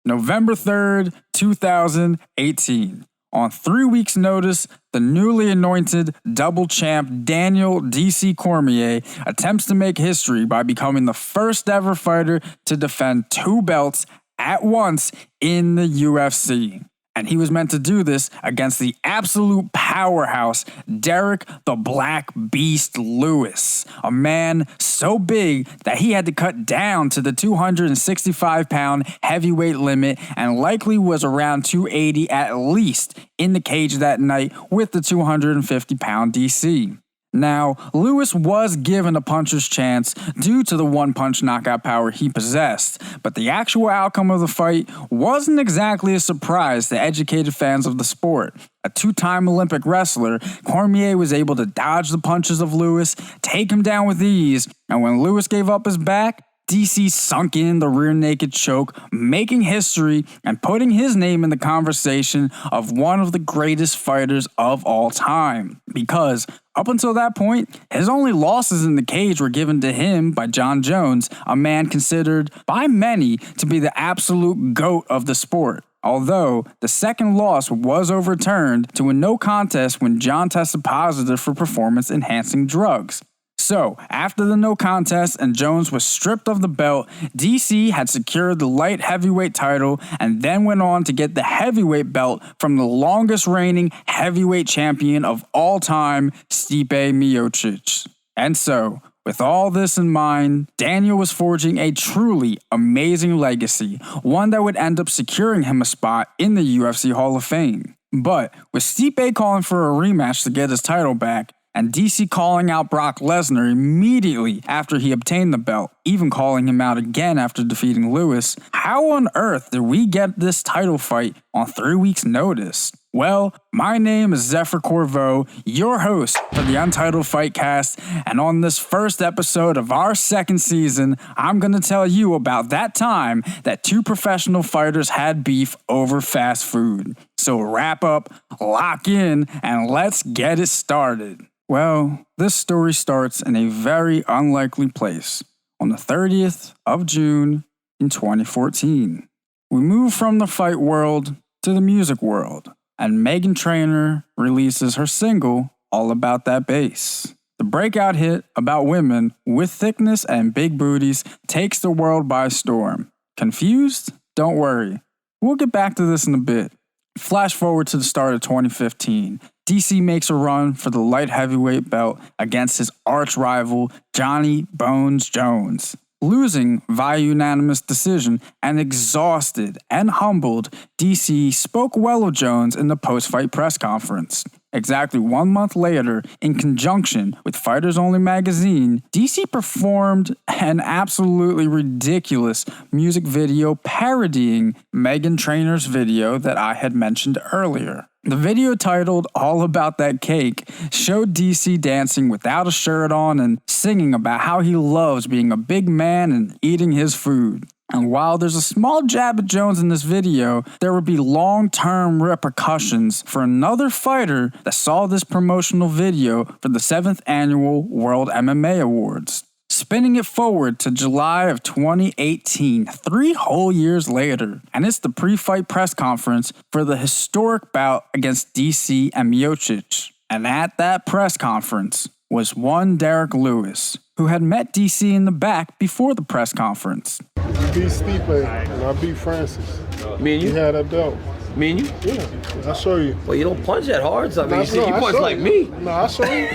November 3rd, 2018. On 3 weeks' notice, the newly anointed double champ Daniel D.C. Cormier attempts to make history by becoming the first ever fighter to defend 2 belts at once in the UFC. And he was meant to do this against the absolute powerhouse Derrick the Black Beast Lewis, a man so big that he had to cut down to the 265-pound heavyweight limit and likely was around 280 at least in the cage that night with the 250-pound DC. Now, Lewis was given a puncher's chance due to the one-punch knockout power he possessed, but the actual outcome of the fight wasn't exactly a surprise to educated fans of the sport. A 2-time Olympic wrestler, Cormier was able to dodge the punches of Lewis, take him down with ease, and when Lewis gave up his back, DC sunk in the rear naked choke, making history and putting his name in the conversation of one of the greatest fighters of all time. Because up until that point, his only losses in the cage were given to him by John Jones, a man considered by many to be the absolute GOAT of the sport. Although the second loss was overturned to a no contest when John tested positive for performance-enhancing drugs. So, after the no contest and Jones was stripped of the belt, DC had secured the light heavyweight title and then went on to get the heavyweight belt from the longest reigning heavyweight champion of all time, Stipe Miocic. And so, with all this in mind, Daniel was forging a truly amazing legacy, one that would end up securing him a spot in the UFC Hall of Fame. But with Stipe calling for a rematch to get his title back, and DC calling out Brock Lesnar immediately after he obtained the belt, even calling him out again after defeating Lewis, how on earth did we get this title fight on 3 weeks' notice? Well, my name is Zephyr Corvo, your host for the Untitled Fightcast, and on this first episode of our second season, I'm going to tell you about that time that 2 professional fighters had beef over fast food. So wrap up, lock in, and let's get it started. Well, this story starts in a very unlikely place, on the 30th of June in 2014. We move from the fight world to the music world, and Meghan Trainor releases her single, All About That Bass. The breakout hit about women with thickness and big booties takes the world by storm. Confused? Don't worry. We'll get back to this in a bit. Flash forward to the start of 2015. DC makes a run for the light heavyweight belt against his arch rival, Johnny Bones Jones. Losing via unanimous decision and exhausted and humbled, DC spoke well of Jones in the post-fight press conference. Exactly 1 month later, in conjunction with Fighters Only magazine, DC performed an absolutely ridiculous music video parodying Meghan Trainor's video that I had mentioned earlier. The video, titled All About That Cake, showed DC dancing without a shirt on and singing about how he loves being a big man and eating his food. And while there's a small jab at Jones in this video, there would be long-term repercussions for another fighter that saw this promotional video for the 7th Annual World MMA Awards. Spinning it forward to July of 2018, 3 whole years later, and it's the pre-fight press conference for the historic bout against DC and Miocic. And at that press conference was one Derrick Lewis, who had met DC in the back before the press conference. You beat Stipe, and I beat Francis. Me and you? You had that belt. Me and you? Yeah, I'll show you. Well, you don't punch that hard, so I mean, you punch like me. No, I'll show you.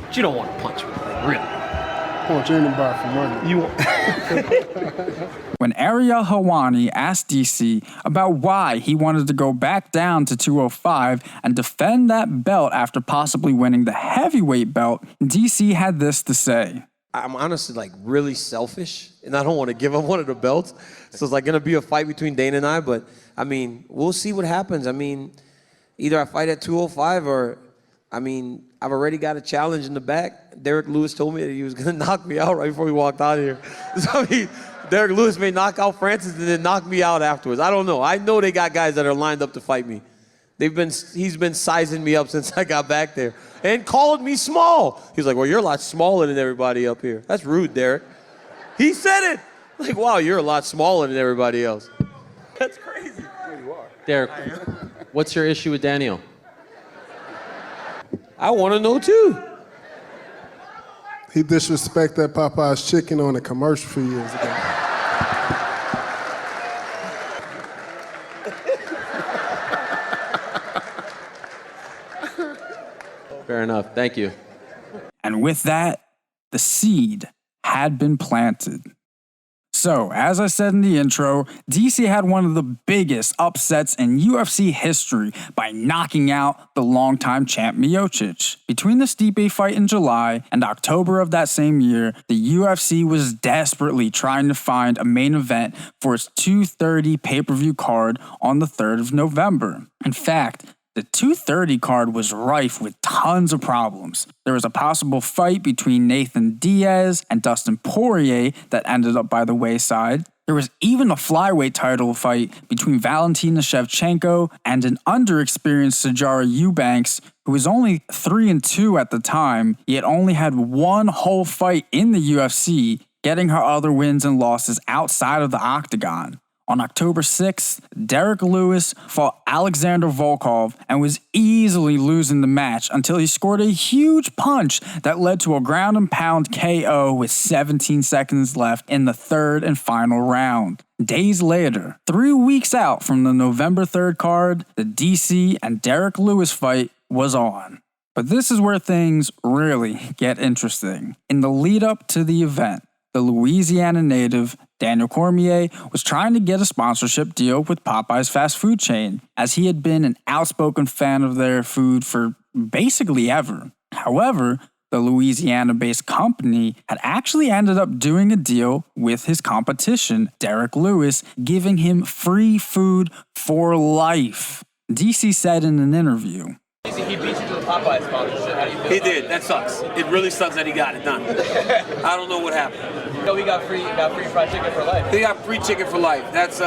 But you don't want to punch me, really. Punch anybody for money. You want... When Ariel Helwani asked DC about why he wanted to go back down to 205 and defend that belt after possibly winning the heavyweight belt, DC had this to say. I'm honestly really selfish, and I don't want to give up one of the belts. So it's going to be a fight between Dana and I, but I mean, we'll see what happens. I mean, either I fight at 205 or, I've already got a challenge in the back. Derrick Lewis told me that he was going to knock me out right before we walked out of here. So Derrick Lewis may knock out Francis and then knock me out afterwards. I don't know. I know they got guys that are lined up to fight me. He's been sizing me up since I got back there and called me small. He's like, well, you're a lot smaller than everybody up here. That's rude, Derrick. He said it. Like, wow, you're a lot smaller than everybody else. That's crazy. Derrick, what's your issue with Daniel? I want to know too. He disrespected Popeye's chicken on a commercial a few years ago. Fair enough. Thank you. And with that, the seed had been planted. So, as I said in the intro, DC had one of the biggest upsets in UFC history by knocking out the longtime champ Miocic. Between the Stipe fight in July and October of that same year, the UFC was desperately trying to find a main event for its 230 pay-per-view card on the 3rd of November. In fact, the 230 card was rife with tons of problems. There was a possible fight between Nathan Diaz and Dustin Poirier that ended up by the wayside. There was even a flyweight title fight between Valentina Shevchenko and an underexperienced Sijara Eubanks, who was only 3-2 at the time, yet only had one whole fight in the UFC, getting her other wins and losses outside of the octagon. On October 6th, Derrick Lewis fought Alexander Volkov and was easily losing the match until he scored a huge punch that led to a ground and pound KO with 17 seconds left in the third and final round. Days later, 3 weeks out from the November 3rd card, the DC and Derrick Lewis fight was on. But this is where things really get interesting. In the lead up to the event, the Louisiana native Daniel Cormier was trying to get a sponsorship deal with Popeye's fast food chain, as he had been an outspoken fan of their food for basically ever. However, the Louisiana-based company had actually ended up doing a deal with his competition, Derrick Lewis, giving him free food for life. DC said in an interview, He beat you to the Popeye sponsorship. How do you feel? He did. That sucks. It really sucks that he got it done. I don't know what happened. No, we got free fried chicken for life. He got free chicken for life. That's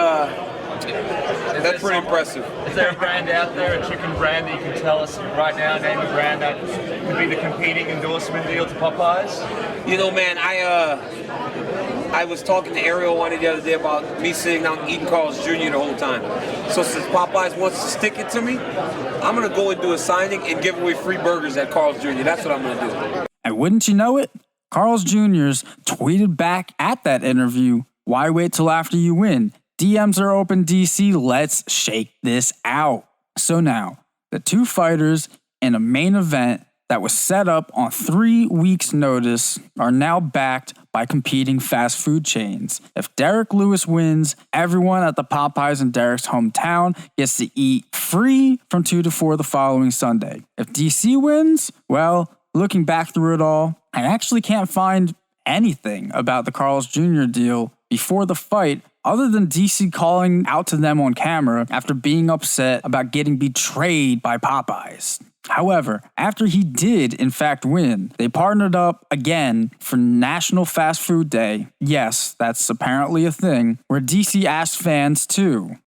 pretty impressive. Is there a brand out there, a chicken brand that you can tell us right now, name a brand that could be the competing endorsement deal to Popeyes? You know, man, I was talking to Ariel one the other day about me sitting down eating Carl's Jr. the whole time. So since Popeyes wants to stick it to me, I'm going to go and do a signing and give away free burgers at Carl's Jr. That's what I'm going to do. And wouldn't you know it, Carl's Jr.'s tweeted back at that interview, "Why wait till after you win? DMs are open, DC, let's shake this out." So now, the two fighters in a main event that was set up on 3 weeks' notice are now backed by competing fast food chains. If Derrick Lewis wins, everyone at the Popeyes in Derrick's hometown gets to eat free from 2 to 4 the following Sunday. If DC wins, well, looking back through it all, I actually can't find anything about the Carl's Jr. deal before the fight other than DC calling out to them on camera after being upset about getting betrayed by Popeyes. However, after he did in fact win, they partnered up again for National Fast Food Day. Yes, that's apparently a thing, where DC asked fans too.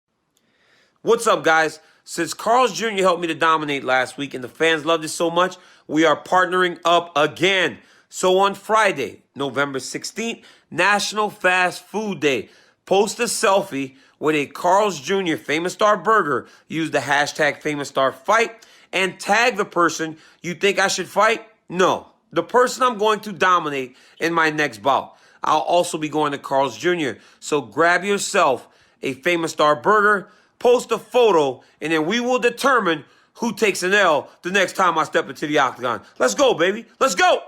What's up, guys? Since Carl's Jr. helped me to dominate last week and the fans loved it so much, we are partnering up again. So on Friday, November 16th, National Fast Food Day, post a selfie with a Carl's Jr. Famous Star burger, use the hashtag Famous Star Fight, and tag the person you think I should fight? No, the person I'm going to dominate in my next bout. I'll also be going to Carl's Jr. So grab yourself a Famous Star burger, post a photo, and then we will determine who takes an L the next time I step into the octagon. Let's go, baby. Let's go.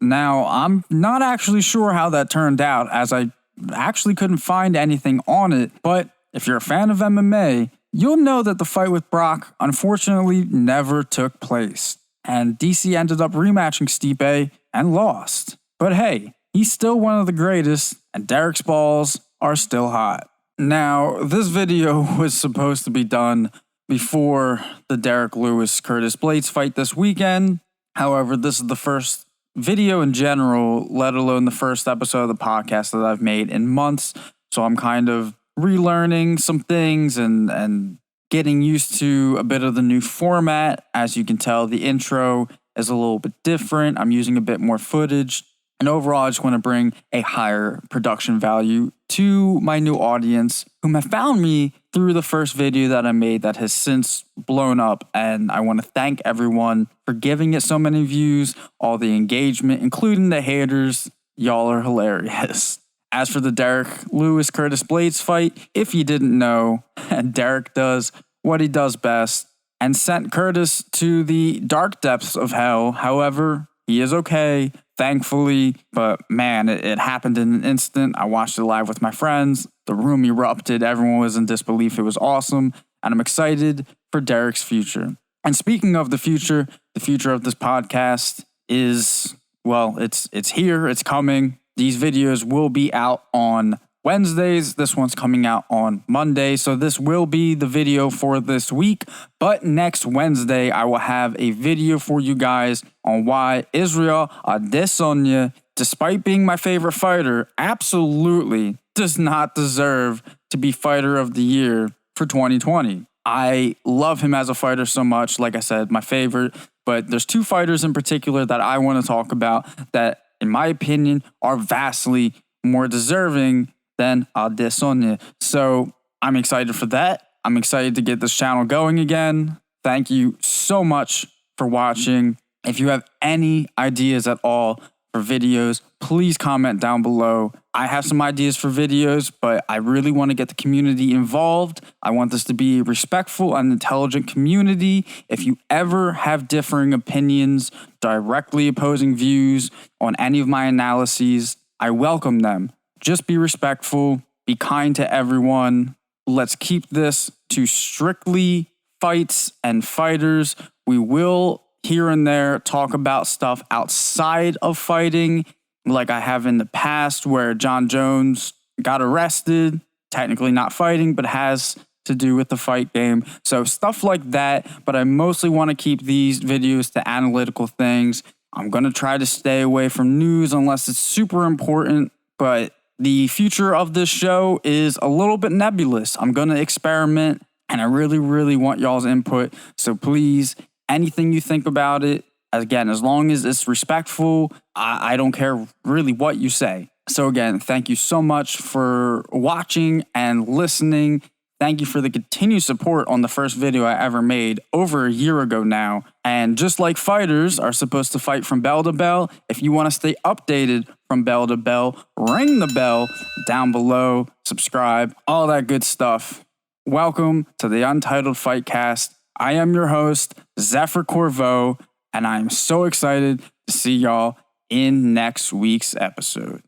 Now, I'm not actually sure how that turned out, as I actually couldn't find anything on it, but if you're a fan of MMA, you'll know that the fight with Brock unfortunately never took place, and DC ended up rematching Stipe and lost. But hey, he's still one of the greatest, and Derrick's balls are still hot. Now, this video was supposed to be done before the Derrick Lewis-Curtis Blades fight this weekend. However, this is the first video in general, let alone the first episode of the podcast that I've made in months, so I'm kind of relearning some things and getting used to a bit of the new format. As you can tell, the intro is a little bit different. I'm using a bit more footage And overall, I just want to bring a higher production value to my new audience whom have found me through the first video that I made that has since blown up. And I want to thank everyone for giving it so many views, all the engagement, including the haters. Y'all are hilarious. As for the Derrick Lewis Curtis Blades fight, if you didn't know, Derrick does what he does best and sent Curtis to the dark depths of hell. However, he is okay, thankfully, but man, it happened in an instant. I watched it live with my friends. The room erupted. Everyone was in disbelief. It was awesome, and I'm excited for Derrick's future. And speaking of the future of this podcast is, well, it's here, it's coming. These videos will be out on Wednesdays. This one's coming out on Monday, so this will be the video for this week. But next Wednesday, I will have a video for you guys on why Israel Adesanya, despite being my favorite fighter, absolutely does not deserve to be Fighter of the Year for 2020. I love him as a fighter so much. Like I said, my favorite. But there's two fighters in particular that I want to talk about that, in my opinion, are vastly more deserving than Adesanya. So I'm excited for that. I'm excited to get this channel going again. Thank you so much for watching. If you have any ideas at all for videos, please comment down below. I have some ideas for videos, but I really want to get the community involved. I want this to be a respectful and intelligent community. If you ever have differing opinions, directly opposing views on any of my analyses, I welcome them. Just be respectful, be kind to everyone. Let's keep this to strictly fights and fighters. We will here and there talk about stuff outside of fighting, like I have in the past where John Jones got arrested, technically not fighting, but has to do with the fight game. So stuff like that, but I mostly want to keep these videos to analytical things. I'm going to try to stay away from news unless it's super important, but the future of this show is a little bit nebulous. I'm going to experiment, and I really, really want y'all's input. So please, anything you think about it, again, as long as it's respectful, I don't care really what you say. So again, thank you so much for watching and listening. Thank you for the continued support on the first video I ever made over a year ago now. And just like fighters are supposed to fight from bell to bell, if you want to stay updated from bell to bell, ring the bell down below, subscribe, all that good stuff. Welcome to the Untitled Fightcast. I am your host, Zephyr Corvo, and I'm so excited to see y'all in next week's episode.